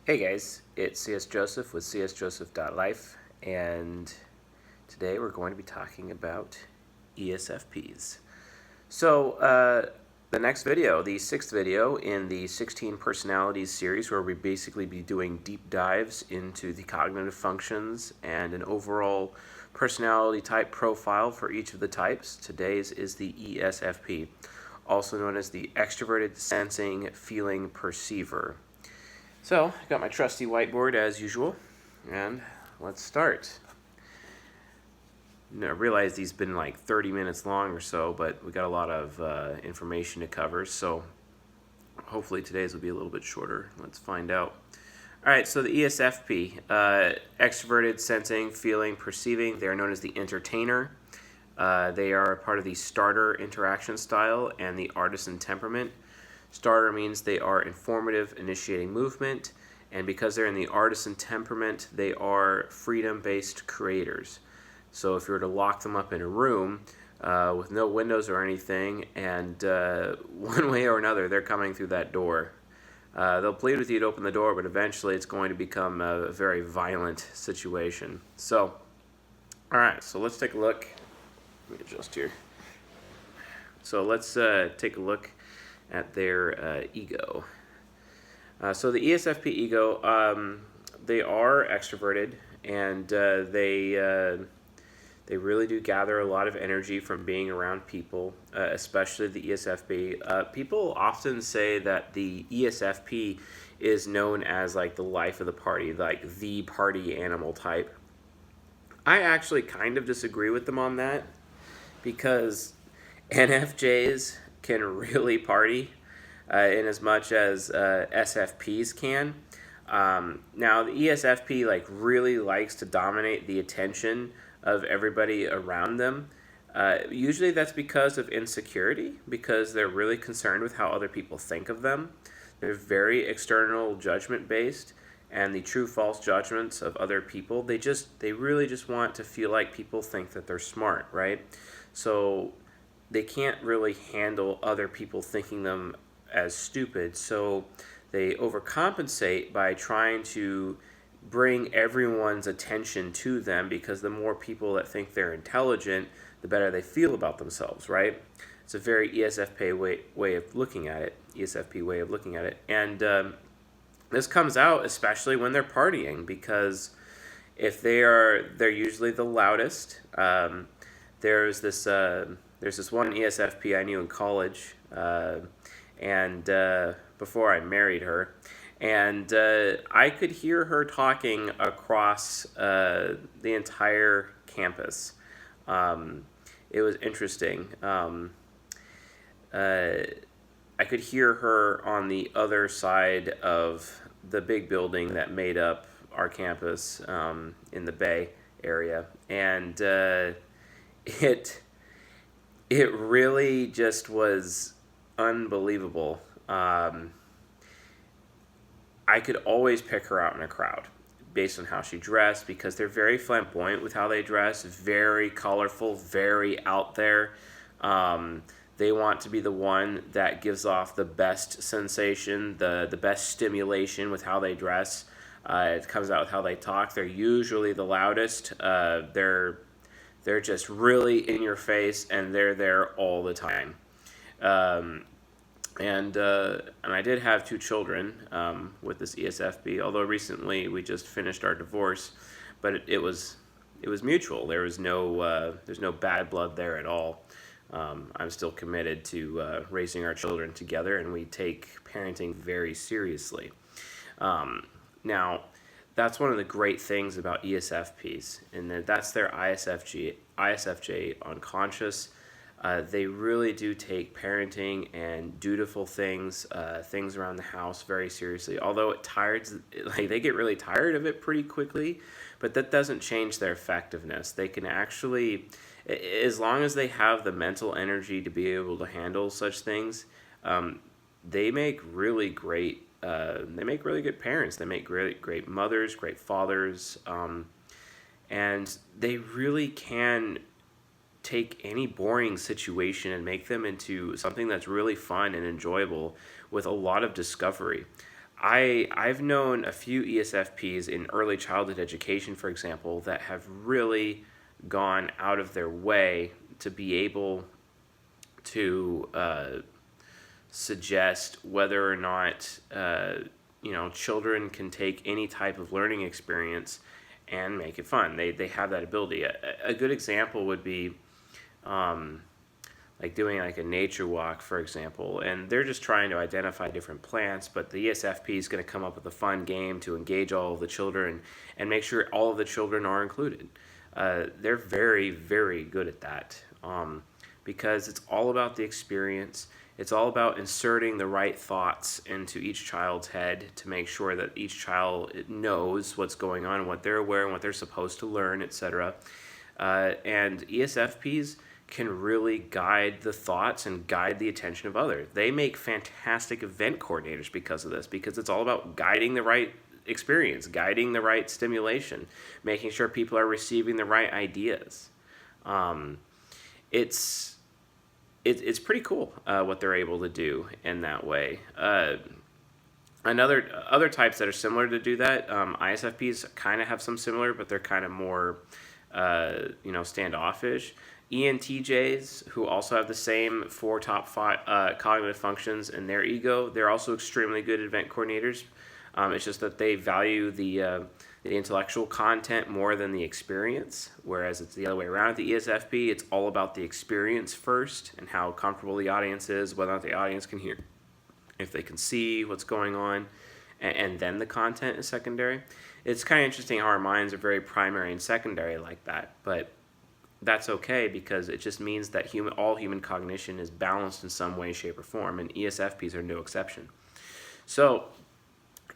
Hey guys, it's CS Joseph with csjoseph.life, and today we're going to be talking about ESFPs. So, the next video, the sixth video in the 16 personalities series, where we basically be doing deep dives into the cognitive functions and an overall personality type profile for each of the types. Today's is the ESFP, also known as the extroverted sensing feeling perceiver. So, I got my trusty whiteboard as usual, and let's start. I realize these have been like 30 minutes long or so, but we got a lot of information to cover, so hopefully today's will be a little bit shorter. Let's find out. Alright, so the ESFP, extroverted sensing, feeling, perceiving, they are known as the entertainer. They are part of the starter interaction style and the artisan temperament. Starter means they are informative, initiating movement, and because they're in the artisan temperament, they are freedom-based creators. So if you were to lock them up in a room with no windows or anything, and one way or another, they're coming through that door. They'll plead with you to open the door, but eventually it's going to become a very violent situation. So, alright, so let's take a look. Let me adjust here. So let's take a look at their ego. So the ESFP ego, they are extroverted, and they really do gather a lot of energy from being around people, especially the ESFP. People often say that the ESFP is known as like the life of the party, like the party animal type. I actually kind of disagree with them on that, because NFJs can really party in as much as SFPs can. Now the ESFP like really likes to dominate the attention of everybody around them. Usually that's because of insecurity, because they're really concerned with how other people think of them. They're very external judgment based, and the true false judgments of other people, they really just want to feel like people think that they're smart, right? So they can't really handle other people thinking them as stupid, so they overcompensate by trying to bring everyone's attention to them, because the more people that think they're intelligent, the better they feel about themselves, right? It's a very ESFP way of looking at it. And this comes out especially when they're partying, because if they're usually the loudest. There's this one ESFP I knew in college, and before I married her, and I could hear her talking across the entire campus. It was interesting. I could hear her on the other side of the big building that made up our campus in the Bay area, and it really just was unbelievable. I could always pick her out in a crowd based on how she dressed, because they're very flamboyant with how they dress, very colorful, very out there. They want to be the one that gives off the best sensation, the best stimulation with how they dress. It comes out with how they talk. They're usually the loudest. They're just really in your face, and they're there all the time. And I did have two children with this ESFP, although recently we just finished our divorce, but it was mutual. There's no bad blood there at all. I'm still committed to raising our children together, and we take parenting very seriously. Now, that's one of the great things about ESFPs, and that's their ISFJ unconscious. They really do take parenting and dutiful things around the house very seriously. Although they get really tired of it pretty quickly, but that doesn't change their effectiveness. They can actually, as long as they have the mental energy to be able to handle such things, they make really great. They make really good parents. They make great mothers, great fathers, and they really can take any boring situation and make them into something that's really fun and enjoyable with a lot of discovery. I've known a few ESFPs in early childhood education, for example, that have really gone out of their way to be able to suggest whether or not children can take any type of learning experience and make it fun. They have that ability. A good example would be like doing like a nature walk, for example, and they're just trying to identify different plants, but the ESFP is going to come up with a fun game to engage all of the children and make sure all of the children are included. They're very, very good at that because it's all about the experience. It's all about inserting the right thoughts into each child's head to make sure that each child knows what's going on, what they're aware and what they're supposed to learn, etc. And ESFPs can really guide the thoughts and guide the attention of others. They make fantastic event coordinators because of this, because it's all about guiding the right experience, guiding the right stimulation, making sure people are receiving the right ideas. It's pretty cool what they're able to do in that way. Other types that are similar to do that, ISFPs kind of have some similar, but they're kind of more standoffish. ENTJs, who also have the same 4 top 5 cognitive functions in their ego, they're also extremely good event coordinators. It's just that they value the intellectual content more than the experience, whereas it's the other way around at the ESFP. It's all about the experience first and how comfortable the audience is, whether or not the audience can hear, if they can see what's going on, and then the content is secondary. It's kind of interesting how our minds are very primary and secondary like that, but that's okay because it just means that all human cognition is balanced in some way, shape, or form, and ESFPs are no exception. So,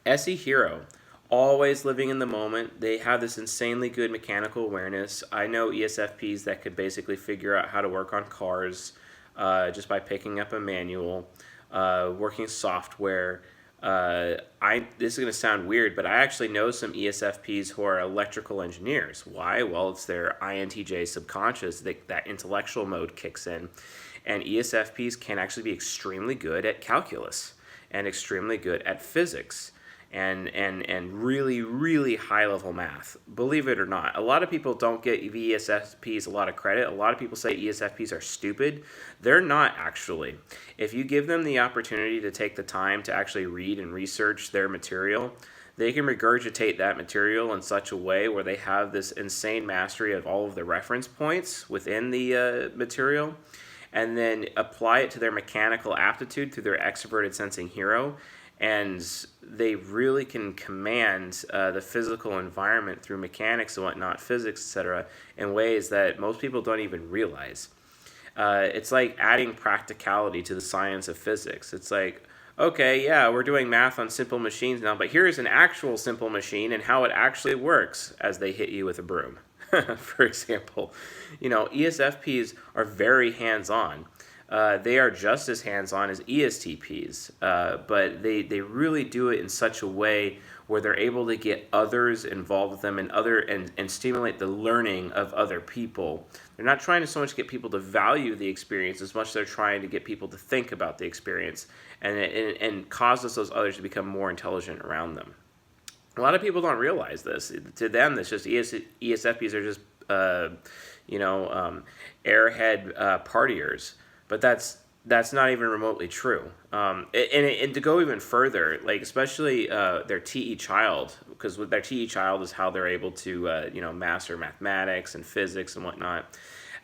SE Hero, always living in the moment. They have this insanely good mechanical awareness. I know ESFPs that could basically figure out how to work on cars just by picking up a manual, working software. This is going to sound weird, but I actually know some ESFPs who are electrical engineers. Why? Well, it's their INTJ subconscious that intellectual mode kicks in. And ESFPs can actually be extremely good at calculus and extremely good at physics and really, really high-level math. Believe it or not. A lot of people don't get ESFPs a lot of credit. A lot of people say ESFPs are stupid. They're not, actually. If you give them the opportunity to take the time to actually read and research their material, they can regurgitate that material in such a way where they have this insane mastery of all of the reference points within the material, and then apply it to their mechanical aptitude through their extroverted sensing hero, and they really can command the physical environment through mechanics and whatnot, physics, etc., in ways that most people don't even realize. It's like adding practicality to the science of physics. It's like, okay, yeah, we're doing math on simple machines now, but here's an actual simple machine and how it actually works as they hit you with a broom. For example, ESFPs are very hands-on. They are just as hands-on as ESTPs, but they really do it in such a way where they're able to get others involved with them and stimulate the learning of other people. They're not trying to so much get people to value the experience as much as they're trying to get people to think about the experience and causes those others to become more intelligent around them. A lot of people don't realize this. To them, it's just ESFPs are just airhead partiers. But that's not even remotely true. And to go even further, like especially their TE child, because with their TE child is how they're able to master mathematics and physics and whatnot.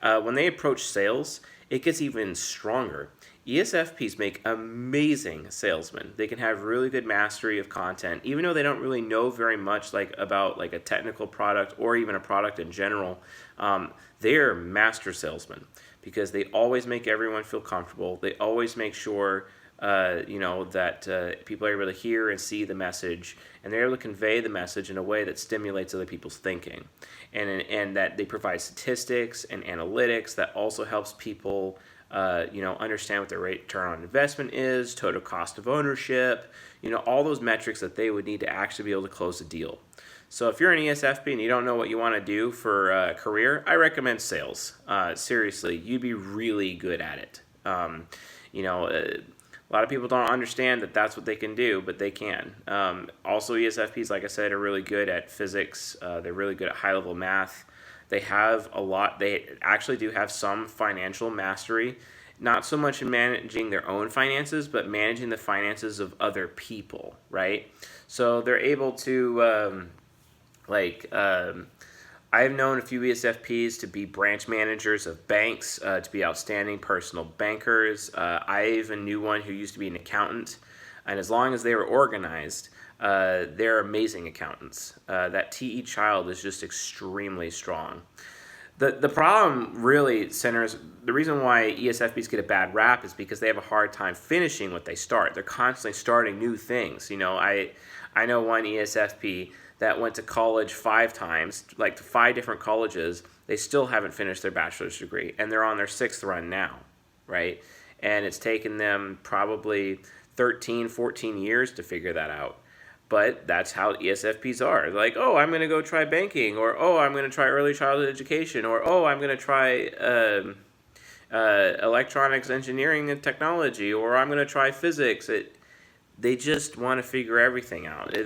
When they approach sales, it gets even stronger. ESFPs make amazing salesmen. They can have really good mastery of content, even though they don't really know very much about a technical product or even a product in general. They're master salesmen because they always make everyone feel comfortable. They always make sure that people are able to hear and see the message, and they're able to convey the message in a way that stimulates other people's thinking, and that they provide statistics and analytics that also helps people understand what their return on investment is, total cost of ownership, all those metrics that they would need to actually be able to close a deal. So if you're an ESFP and you don't know what you want to do for a career, I recommend sales. Seriously, you'd be really good at it. A lot of people don't understand that that's what they can do, but they can. Also, ESFPs, like I said, are really good at physics. They're really good at high-level math. They have a lot. They actually do have some financial mastery, not so much in managing their own finances, but managing the finances of other people, right? So they're able to, I've known a few ESFPs to be branch managers of banks, to be outstanding personal bankers. I even knew one who used to be an accountant, and as long as they were organized, they're amazing accountants. That TE child is just extremely strong. The problem really centers, the reason why ESFPs get a bad rap is because they have a hard time finishing what they start. They're constantly starting new things. I know one ESFP that went to college 5 times, like to 5 different colleges. They still haven't finished their bachelor's degree, and they're on their 6th run now, right? And it's taken them probably 13, 14 years to figure that out. But that's how ESFPs are. Like, oh, I'm going to go try banking, or oh, I'm going to try early childhood education, or oh, I'm going to try electronics engineering and technology, or I'm going to try physics. They just want to figure everything out.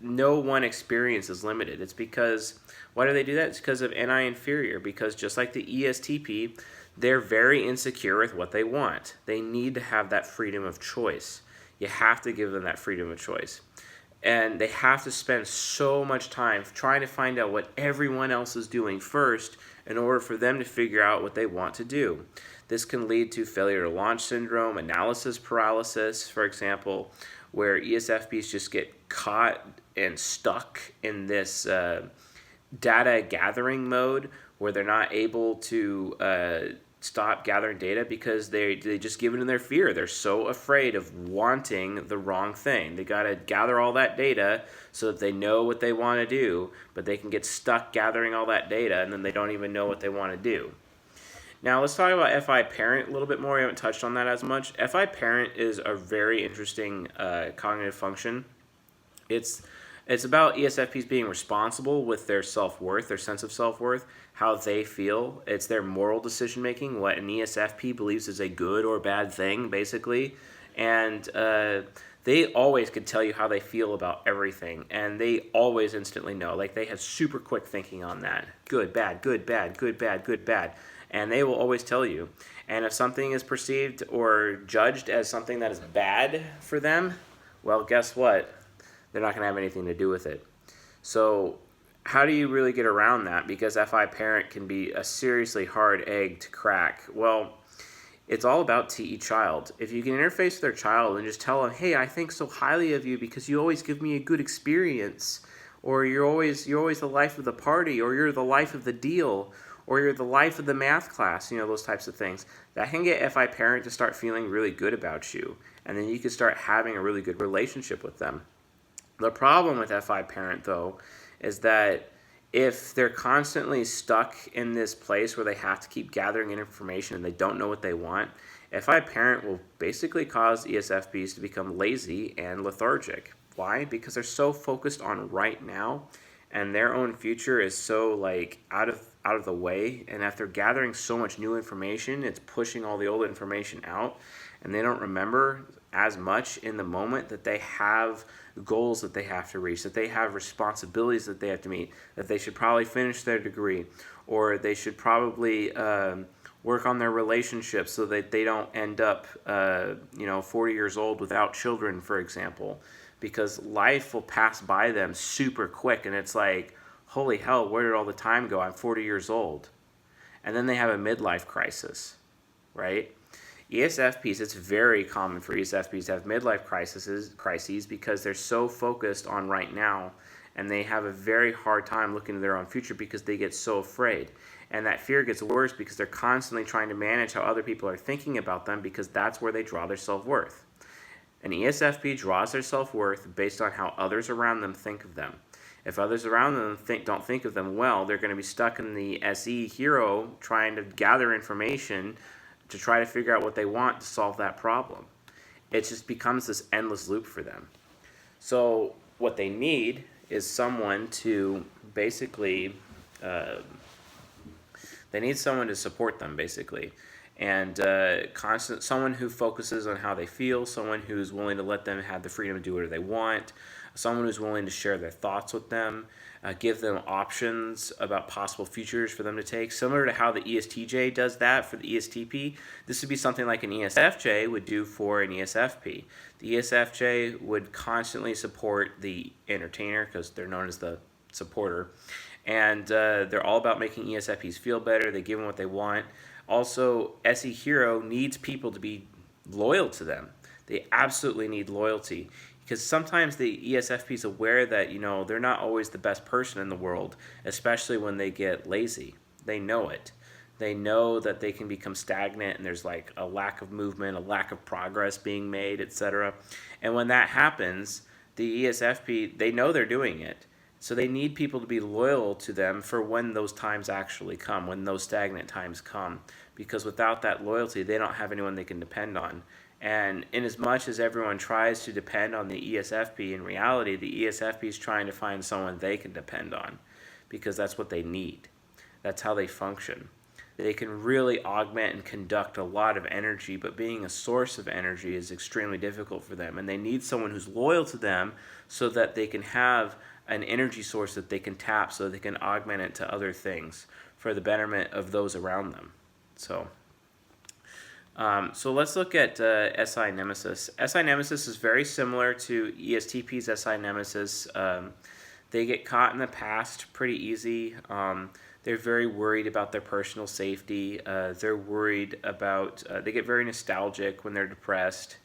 No one experience is limited. It's because, why do they do that? It's because of NI inferior, because just like the ESTP, they're very insecure with what they want. They need to have that freedom of choice. You have to give them that freedom of choice. And they have to spend so much time trying to find out what everyone else is doing first in order for them to figure out what they want to do. This can lead to failure to launch syndrome, analysis paralysis, for example, where ESFPs just get caught and stuck in this data gathering mode where they're not able to stop gathering data because they just give in their fear. They're so afraid of wanting the wrong thing. They got to gather all that data so that they know what they want to do, but they can get stuck gathering all that data and then they don't even know what they want to do. Now let's talk about FI parent a little bit more. We haven't touched on that as much. FI parent is a very interesting cognitive function. It's about ESFPs being responsible with their self-worth, their sense of self-worth, how they feel. It's their moral decision-making, what an ESFP believes is a good or bad thing, basically. And they always could tell you how they feel about everything, and they always instantly know. Like, they have super quick thinking on that. Good, bad, good, bad, good, bad, good, bad. And they will always tell you. And if something is perceived or judged as something that is bad for them, well, guess what? They're not going to have anything to do with it. So how do you really get around that? Because FI parent can be a seriously hard egg to crack. Well, it's all about TE child. If you can interface with their child and just tell them, hey, I think so highly of you because you always give me a good experience, or you're always the life of the party, or you're the life of the deal, or you're the life of the math class, those types of things. That can get FI parent to start feeling really good about you. And then you can start having a really good relationship with them. The problem with FI parent, though, is that if they're constantly stuck in this place where they have to keep gathering information and they don't know what they want, FI parent will basically cause ESFPs to become lazy and lethargic. Why? Because they're so focused on right now, and their own future is so out of the way, and after gathering so much new information, it's pushing all the old information out, and they don't remember as much in the moment that they have goals that they have to reach, that they have responsibilities that they have to meet, that they should probably finish their degree, or they should probably work on their relationships so that they don't end up 40 years old without children, for example, because life will pass by them super quick, and it's like, holy hell, where did all the time go? I'm 40 years old. And then they have a midlife crisis, right? ESFPs, it's very common for ESFPs to have midlife crises because they're so focused on right now, and they have a very hard time looking to their own future because they get so afraid. And that fear gets worse because they're constantly trying to manage how other people are thinking about them, because that's where they draw their self-worth. An ESFP draws their self-worth based on how others around them think of them. If others around them don't think of them well, they're going to be stuck in the SE hero trying to gather information to try to figure out what they want to solve that problem. It just becomes this endless loop for them. So what they need is someone to basically, they need someone to support them, basically. and someone who focuses on how they feel, someone who's willing to let them have the freedom to do whatever they want, someone who's willing to share their thoughts with them, give them options about possible futures for them to take. Similar to how the ESTJ does that for the ESTP, this would be something like an ESFJ would do for an ESFP. The ESFJ would constantly support the entertainer because they're known as the supporter. And they're all about making ESFPs feel better. They give them what they want. Also, SE Hero needs people to be loyal to them. They absolutely need loyalty. Because sometimes the ESFP is aware that, they're not always the best person in the world, especially when they get lazy. They know it. They know that they can become stagnant and there's like a lack of movement, a lack of progress being made, etc. And when that happens, the ESFP, they know they're doing it. So they need people to be loyal to them for when those times actually come, when those stagnant times come. Because without that loyalty, they don't have anyone they can depend on. And in as much as everyone tries to depend on the ESFP, in reality, the ESFP is trying to find someone they can depend on because that's what they need. That's how they function. They can really augment and conduct a lot of energy, but being a source of energy is extremely difficult for them. And they need someone who's loyal to them so that they can have an energy source that they can tap so they can augment it to other things for the betterment of those around them. So let's look at SI Nemesis. SI Nemesis is very similar to ESTP's SI Nemesis. They get caught in the past pretty easy. They're very worried about their personal safety. They're worried about, they get very nostalgic when they're depressed.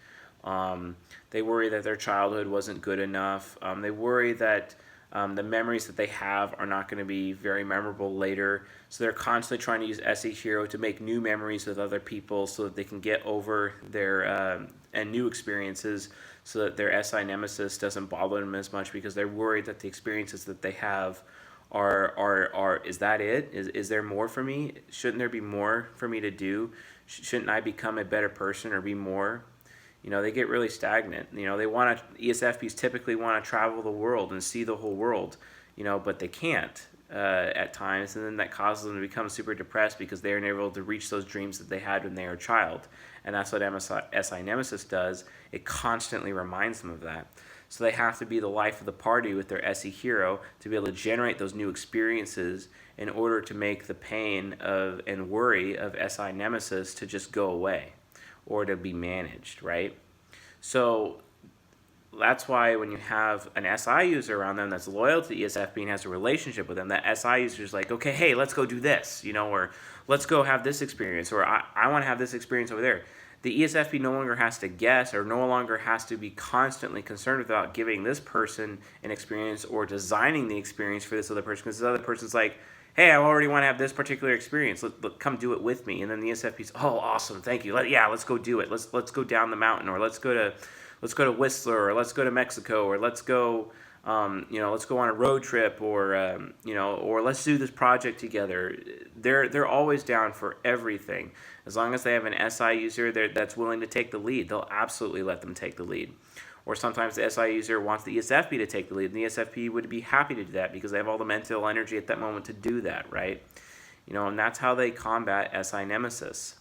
They worry that their childhood wasn't good enough. They worry that the memories that they have are not going to be very memorable later. So they're constantly trying to use SE Hero to make new memories with other people so that they can get over their and new experiences so that their SI Nemesis doesn't bother them as much because they're worried that the experiences that they have are is that it? Is there more for me? Shouldn't there be more for me to do? Shouldn't I become a better person or be more? They get really stagnant. ESFPs typically want to travel the world and see the whole world, but they can't at times, and then that causes them to become super depressed because they aren't able to reach those dreams that they had when they were a child. And that's what SI Nemesis does. It constantly reminds them of that. So they have to be the life of the party with their SE Hero to be able to generate those new experiences in order to make the pain and worry of SI Nemesis to just go away or to be managed, right? So that's why when you have an SI user around them that's loyal to the ESFP and has a relationship with them, that SI user is like, okay, hey, let's go do this, or let's go have this experience, or I want to have this experience over there. The ESFP no longer has to guess or no longer has to be constantly concerned about giving this person an experience or designing the experience for this other person because this other person's like, hey, I already want to have this particular experience. Come do it with me. And then the ESFP's, oh, awesome, thank you. Let's go do it. Let's go down the mountain, or let's go to Whistler, or let's go to Mexico, or let's go, let's go on a road trip, or or let's do this project together. They're always down for everything. As long as they have an SI user that's willing to take the lead, they'll absolutely let them take the lead. Or sometimes the SI user wants the ESFP to take the lead, and the ESFP would be happy to do that because they have all the mental energy at that moment to do that, right? And that's how they combat SI Nemesis.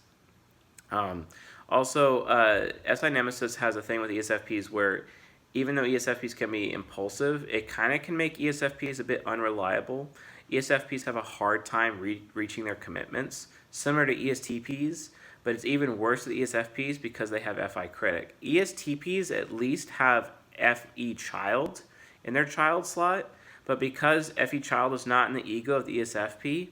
Also, SI Nemesis has a thing with ESFPs where even though ESFPs can be impulsive, it kind of can make ESFPs a bit unreliable. ESFPs have a hard time reaching their commitments, similar to ESTPs, but it's even worse with ESFPs because they have FI Critic. ESTPs at least have FE Child in their child slot, but because FE Child is not in the ego of the ESFP,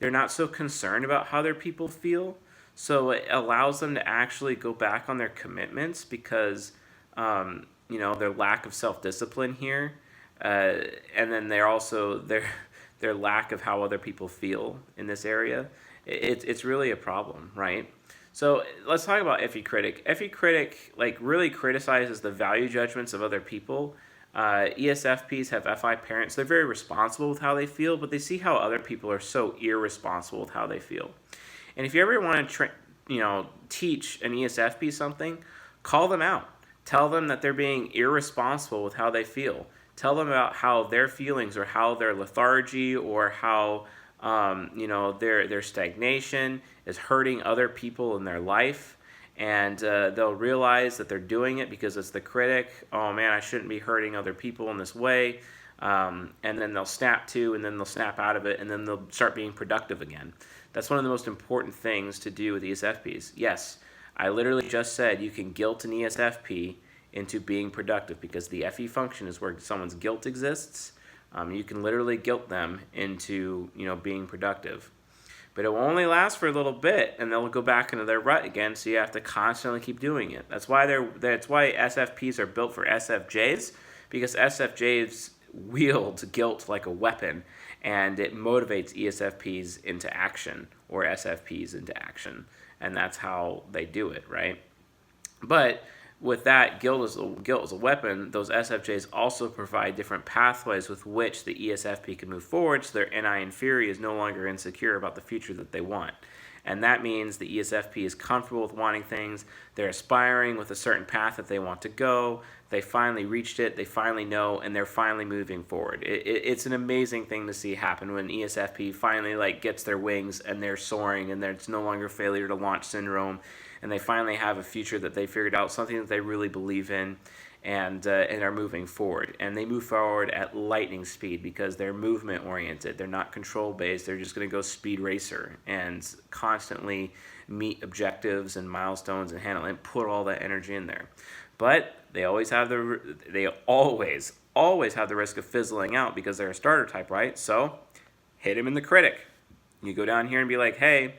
they're not so concerned about how their people feel. So it allows them to actually go back on their commitments because, their lack of self-discipline here, and then they're also their lack of how other people feel in this area. It's really a problem, right? So let's talk about FE Critic. FE Critic really criticizes the value judgments of other people. ESFPs have FI parents. They're very responsible with how they feel, but they see how other people are so irresponsible with how they feel. And if you ever want to teach an ESFP something, call them out. Tell them that they're being irresponsible with how they feel. Tell them about how their feelings or how their lethargy or how Their stagnation is hurting other people in their life, and they'll realize that they're doing it because it's the critic. Oh man, I shouldn't be hurting other people in this way. And then they'll snap to, and then they'll snap out of it, and then they'll start being productive again. That's one of the most important things to do with ESFPs. Yes, I literally just said you can guilt an ESFP into being productive, because the FE function is where someone's guilt exists. You can literally guilt them into being productive. But it will only last for a little bit, and they'll go back into their rut again. So you have to constantly keep doing it. That's why SFPs are built for SFJs, because SFJs wield guilt like a weapon, and it motivates ESFPs into action, or SFPs into action, and that's how they do it, right? But with that, guilt as a weapon, those SFJs also provide different pathways with which the ESFP can move forward, so their NI in Fury is no longer insecure about the future that they want. And that means the ESFP is comfortable with wanting things, they're aspiring with a certain path that they want to go, they finally reached it, they finally know, and they're finally moving forward. It's an amazing thing to see happen when ESFP finally gets their wings and they're soaring, and it's no longer failure to launch syndrome, and they finally have a future that they figured out, something that they really believe in, and are moving forward. And they move forward at lightning speed because they're movement oriented. They're not control based. They're just going to go speed racer and constantly meet objectives and milestones and handle and put all that energy in there. But they always have always have the risk of fizzling out because they're a starter type, right? So hit him in the critic. You go down here and be like, hey,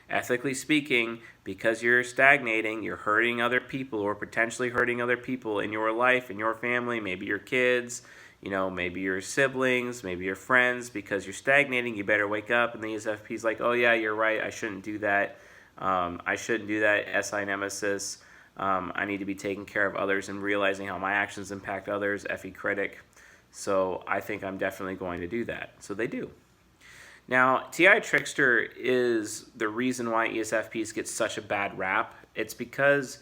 ethically speaking, because you're stagnating, you're hurting other people, or potentially hurting other people in your life, in your family, maybe your kids, maybe your siblings, maybe your friends. Because you're stagnating, you better wake up. And the ESFP's like, oh yeah, you're right, I shouldn't do that. I shouldn't do that, SI Nemesis. I need to be taking care of others and realizing how my actions impact others, FE Critic. So I think I'm definitely going to do that. So they do. Now, TI Trickster is the reason why ESFPs get such a bad rap. It's because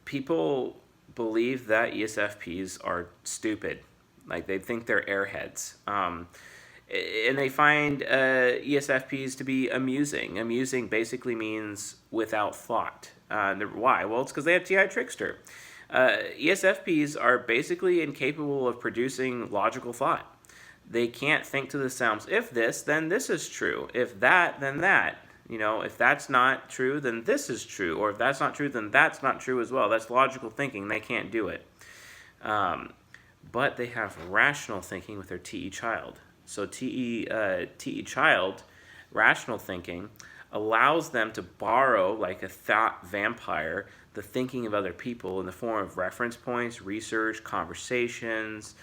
people believe that ESFPs are stupid. Like, they think they're airheads. And they find ESFPs to be amusing. Amusing basically means without thought. Why? Well, it's because they have TI Trickster. ESFPs are basically incapable of producing logical thought. They can't think to themselves, if this, then this is true. If that, then that. If that's not true, then this is true. Or if that's not true, then that's not true as well. That's logical thinking. They can't do it. But they have rational thinking with their TE child. So TE child, rational thinking, allows them to borrow, like a thought vampire, the thinking of other people in the form of reference points, research, conversations.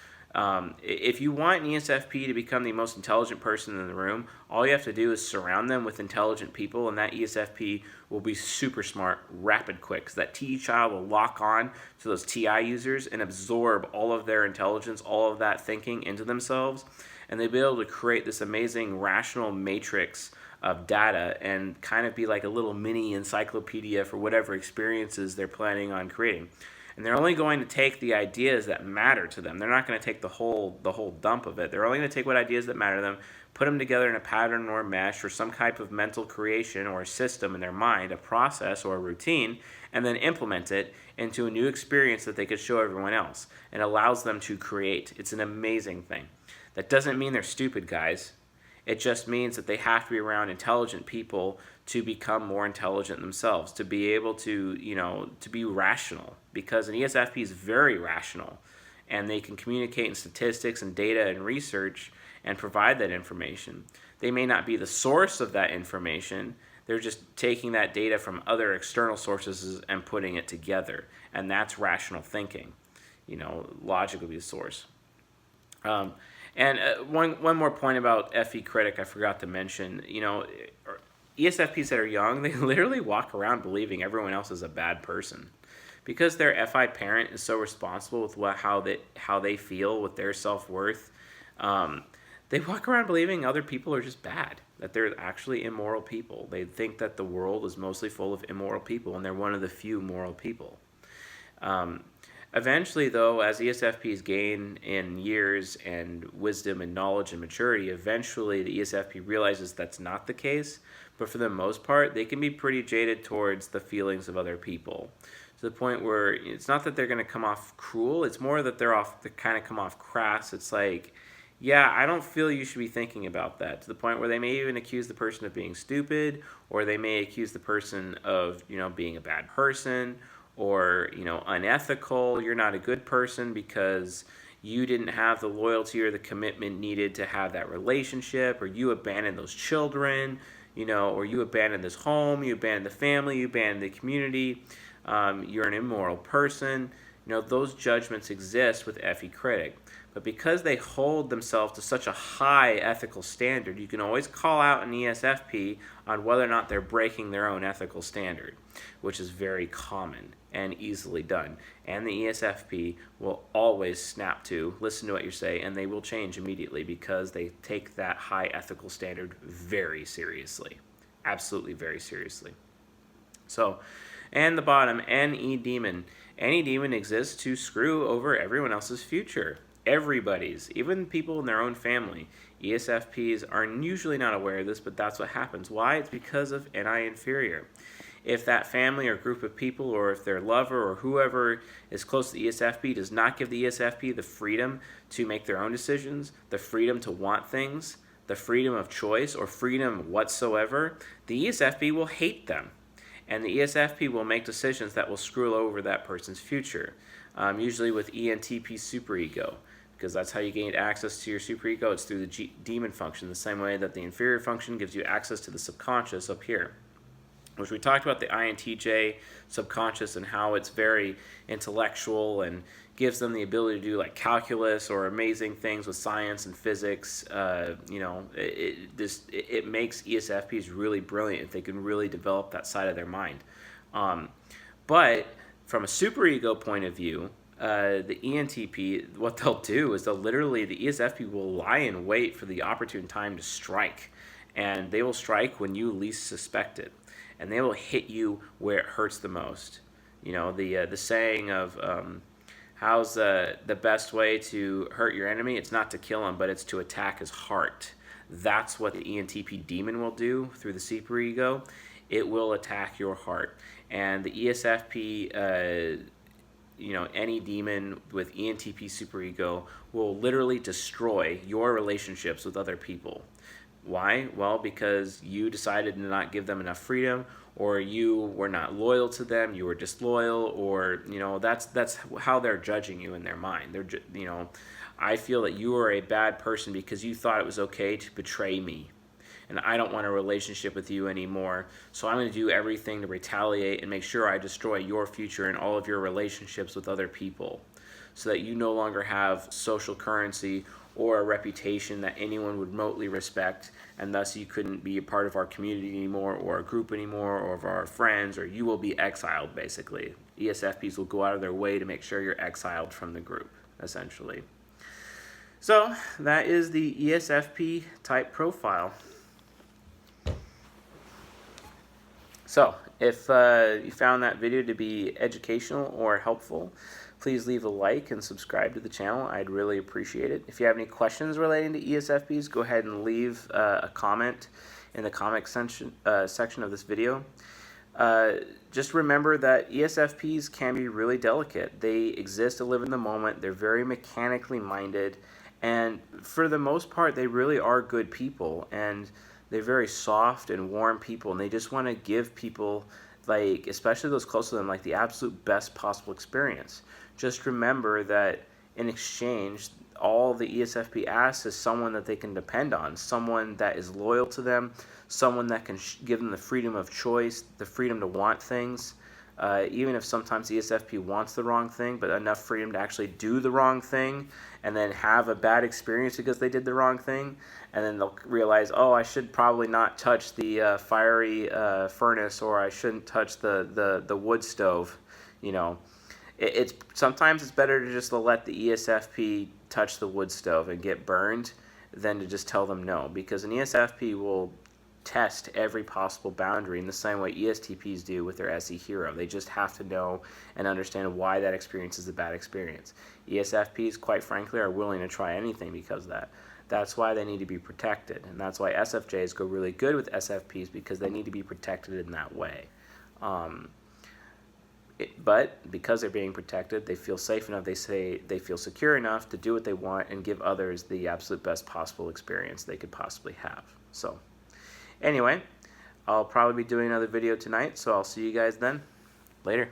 If you want an ESFP to become the most intelligent person in the room, all you have to do is surround them with intelligent people, and that ESFP will be super smart, rapid quick. Because that TE child will lock on to those TI users and absorb all of their intelligence, all of that thinking into themselves, and they'll be able to create this amazing rational matrix of data and kind of be like a little mini encyclopedia for whatever experiences they're planning on creating. And they're only going to take the ideas that matter to them. They're not going to take the whole dump of it. They're only going to take what ideas that matter to them, put them together in a pattern or a mesh or some type of mental creation or a system in their mind, a process or a routine, and then implement it into a new experience that they could show everyone else. It allows them to create. It's an amazing thing. That doesn't mean they're stupid, guys. It just means that they have to be around intelligent people to become more intelligent themselves, to be able to, to be rational. Because an ESFP is very rational, and they can communicate in statistics and data and research and provide that information. They may not be the source of that information. They're just taking that data from other external sources and putting it together. And that's rational thinking. Logic would be the source. And one more point about FE Critic I forgot to mention. ESFPs that are young, they literally walk around believing everyone else is a bad person. Because their FI parent is so responsible with how they feel with their self-worth, they walk around believing other people are just bad, that they're actually immoral people. They think that the world is mostly full of immoral people, and they're one of the few moral people. Eventually, though, as ESFPs gain in years and wisdom and knowledge and maturity, eventually the ESFP realizes that's not the case. But for the most part, they can be pretty jaded towards the feelings of other people, to the point where it's not that they're going to come off cruel. It's more that they kind of come off crass. It's like, yeah, I don't feel you should be thinking about that, to the point where they may even accuse the person of being stupid, or they may accuse the person of, being a bad person, or, unethical. You're not a good person because you didn't have the loyalty or the commitment needed to have that relationship, or you abandoned those children, or you abandoned this home, you abandoned the family, you abandoned the community, you're an immoral person. Those judgments exist with FE Critic. But because they hold themselves to such a high ethical standard, you can always call out an ESFP on whether or not they're breaking their own ethical standard, which is very common and easily done. And the ESFP will always snap to, listen to what you say, and they will change immediately because they take that high ethical standard very seriously. Absolutely very seriously. So, and the bottom, NE Demon. NE Demon exists to screw over everyone else's future. Everybody's, even people in their own family. ESFPs are usually not aware of this, but that's what happens. Why? It's because of NI inferior. If that family or group of people, or if their lover or whoever is close to the ESFP does not give the ESFP the freedom to make their own decisions, the freedom to want things, the freedom of choice, or freedom whatsoever, the ESFP will hate them. And the ESFP will make decisions that will screw over that person's future, usually with ENTP Superego, because that's how you gain access to your superego. It's through the demon function, the same way that the inferior function gives you access to the subconscious up here. Which we talked about the INTJ subconscious and how it's very intellectual and gives them the ability to do like calculus or amazing things with science and physics. It makes ESFPs really brilliant if they can really develop that side of their mind. But from a superego point of view, the ENTP, what they'll do is the ESFP will lie in wait for the opportune time to strike. And they will strike when you least suspect it. And they will hit you where it hurts the most. The saying of how's the best way to hurt your enemy? It's not to kill him, but it's to attack his heart. That's what the ENTP demon will do through the superego. It will attack your heart. And the ESFP, any demon with ENTP superego will literally destroy your relationships with other people. Why? Well, because you decided to not give them enough freedom, or you were not loyal to them, you were disloyal, or that's how they're judging you in their mind. I feel that you are a bad person because you thought it was okay to betray me, and I don't want a relationship with you anymore. So I'm going to do everything to retaliate and make sure I destroy your future and all of your relationships with other people, so that you no longer have social currency or a reputation that anyone would remotely respect, and thus you couldn't be a part of our community anymore, or a group anymore, or of our friends, or you will be exiled, basically. ESFPs will go out of their way to make sure you're exiled from the group, essentially. So, that is the ESFP type profile. So, if you found that video to be educational or helpful, please leave a like and subscribe to the channel. I'd really appreciate it. If you have any questions relating to ESFPs, go ahead and leave a comment in the comment section of this video. Just remember that ESFPs can be really delicate. They exist to live in the moment. They're very mechanically minded. And for the most part, they really are good people. And they're very soft and warm people. And they just want to give people, especially those close to them, the absolute best possible experience. Just remember that in exchange, all the ESFP asks is someone that they can depend on, someone that is loyal to them, someone that can give them the freedom of choice, the freedom to want things, even if sometimes the ESFP wants the wrong thing, but enough freedom to actually do the wrong thing and then have a bad experience because they did the wrong thing, and then they'll realize, oh, I should probably not touch the fiery furnace, or I shouldn't touch the wood stove, Sometimes it's better to just let the ESFP touch the wood stove and get burned than to just tell them no, because an ESFP will test every possible boundary in the same way ESTPs do with their SE hero. They just have to know and understand why that experience is a bad experience. ESFPs, quite frankly, are willing to try anything because of that. That's why they need to be protected, and that's why SFJs go really good with SFPs, because they need to be protected in that way. But because they're being protected, they feel safe enough, they feel secure enough to do what they want and give others the absolute best possible experience they could possibly have. So anyway, I'll probably be doing another video tonight, so I'll see you guys then. Later.